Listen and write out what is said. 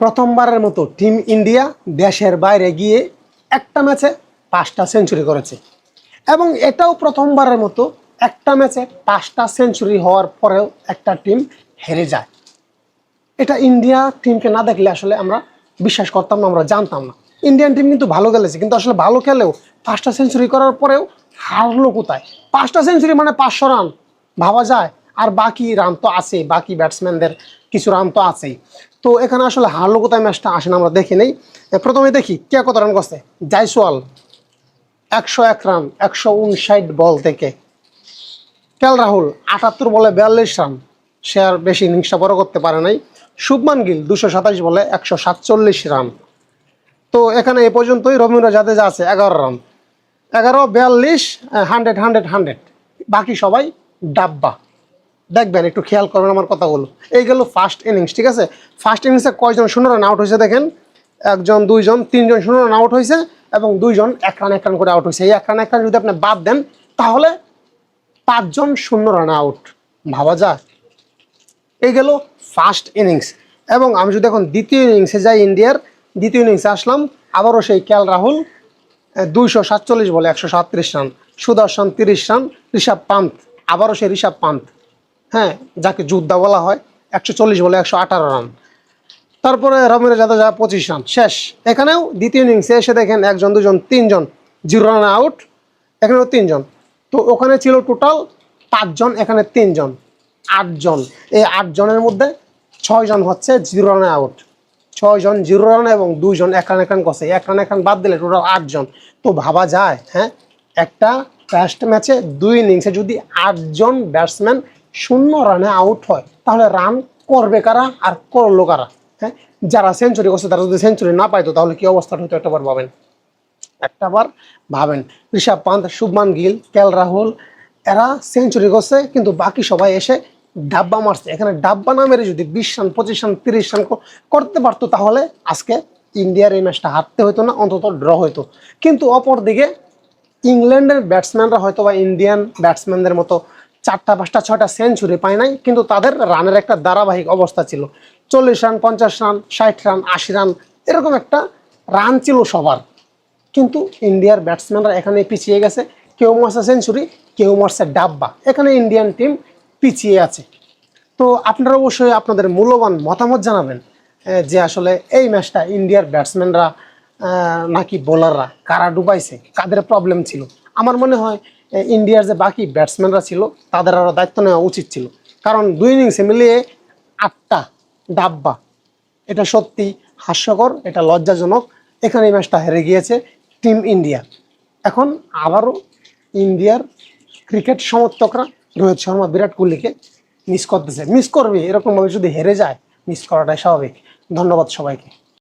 প্রথমবারের মতো team India দেশের বাইরে গিয়ে একটা ম্যাচে 5টা সেঞ্চুরি করেছে এবং এটাও প্রথমবারের মতো একটা ম্যাচে 5টা সেঞ্চুরি হওয়ার পরেও একটা টিম হেরে যায়। এটা ইন্ডিয়া টিমকে না দেখলে আসলে আমরা বিশ্বাস করতাম না, আমরা জানতাম না। ইন্ডিয়ান টিম কিন্তু ভালো খেলেছে, কিন্তু আসলে ভালো খেলেও 5টা সেঞ্চুরি করার পরেও হারলো কোথায়? 5টা সেঞ্চুরি মানে 500 রান, ভাবা যায়। আর বাকি রান তো আছেই, বাকি ব্যাটসম্যানদের কিছু রান তো আছেই। তো এখানে আসলে হারলো কোথায় ম্যাচটা আসেন আমরা দেখি নেই। প্রথমে দেখি কে কত রান করছে। জয়সওয়াল 101 রান 159 বল থেকে। কেএল রাহুল 78 বলে 42 রান, সে আর বেশি ইনিংসটা বড় করতে পারে নাই। শুভমান গিল 227 বলে 147 রান। তো এখানে এ পর্যন্তই। রবীন্দ্র জাদেজা আছে 11 রান, 11 42 100 100 100, বাকি সবাই ডাব্বা। দেখবেন, একটু খেয়াল করবেন আমার কথাগুলো। এই গেল ফার্স্ট ইনিংস, ঠিক আছে। ফার্স্ট ইনিংসে কয়জন 0 রান আউট হয়েছে দেখেন। 1 জন 2 জন 3 জন 0 রান আউট হয়েছে এবং 2 জন 1 রান করে আউট হয়েছে। এই 1 রান যদি আপনি বাদ দেন তাহলে 5 জন 0 রানে আউট, ভাবা যায়। এই গেল ফার্স্ট ইনিংস। এবং আমি যদি এখন দ্বিতীয় ইনিংসে যাই, ইন্ডিয়ার দ্বিতীয় ইনিংসে আসলাম, আবারও সেই কেএল রাহুল 247 বলে 137 রান, সুদর্শন 30 রান, ঋষভ পান্ত, আবারও সেই ঋষভ পান্ত, হ্যাঁ, যাকে যোদ্ধা বলা হয়, 140 বলে 118 রান। তারপরে রবীন্দ্র জাদেজা 25 রান, শেষ। এখানেও দ্বিতীয় ইনিংসে এসে দেখেন 1 জন 2 জন 3 জন 0 রানে আউট, এখানেও 3 জন। তো ওখানে ছিল টোটাল 5 জন, এখানে 3 জন, 8 জন। এই 8 জনের মধ্যে 6 জন হচ্ছে 0 রানে আউট, 6 জন 0 রান এবং 2 জন 1 রান করছে। 1 রান বাদ দিলে টোটাল 8 জন। তো ভাবা যায়, হ্যাঁ, একটা টেস্ট ম্যাচে 2 ইনিংসে যদি 8 জন ব্যাটসম্যান 0 রানে আউট হয়, তাহলে রান করবে কারা আর করলো কারা? হ্যাঁ, যারা সেঞ্চুরি করছে তারা যদি সেঞ্চুরি না পাইতো তাহলে কি অবস্থা হতো একটাবার ভাবেন। ঋষভ পান্ত, শুভমান গিল, কেএল রাহুল এরা সেঞ্চুরি করছে, কিন্তু বাকি সবাই এসে ডাব্বা মারছে। এখানে ডাব্বা না মেরে যদি 20 রান 25 রান 30 রান করতে পারতো তাহলে আজকে ইন্ডিয়ার এই ম্যাচটা হারতে হতো না, অন্তত ড্র হইতো। কিন্তু অপরদিকে ইংল্যান্ডের ব্যাটসম্যানরা হয়তো বা ইন্ডিয়ান ব্যাটসম্যানদের মতো 4টা 5টা 6টা সেঞ্চুরি পায় নাই, কিন্তু তাদের রানের একটা ধারাবাহিক অবস্থা ছিল। 40 রান 50 রান 60 রান 80 রান এরকম একটা রান ছিল সবার। কিন্তু ইন্ডিয়ার ব্যাটসম্যানরা এখানে পিছিয়ে গেছে, কেউ মারছে সেঞ্চুরি, কেউ মারছে ডাব্বা। এখানে ইন্ডিয়ান টিম পিছিয়ে আছে। তো আপনারা অবশ্যই আপনাদের মূল্যবান মতামত জানাবেন যে আসলে এই ম্যাচটা ইন্ডিয়ার ব্যাটসম্যানরা নাকি বোলাররা কারা ডুবাইছে, কাদের প্রবলেম ছিল। আমার মনে হয় ইন্ডিয়ার যে বাকি ব্যাটসম্যানরা ছিল তাদের আরও দায়িত্ব নেওয়া উচিত ছিল, কারণ 2 ইনিংসে মিলিয়ে 8টা ডাব্বা, এটা সত্যি হাস্যকর, এটা লজ্জাজনক। এখানে এই ম্যাচটা হেরে গিয়েছে টিম ইন্ডিয়া। এখন আবারও ইন্ডিয়ার ক্রিকেট সমর্থকরা রোহিত শর্মা বিরাট কোহলিকে মিস করতেছে, মিস করবে। এরকমভাবে যদি হেরে যায় মিস করাটাই স্বাভাবিক। ধন্যবাদ সবাইকে।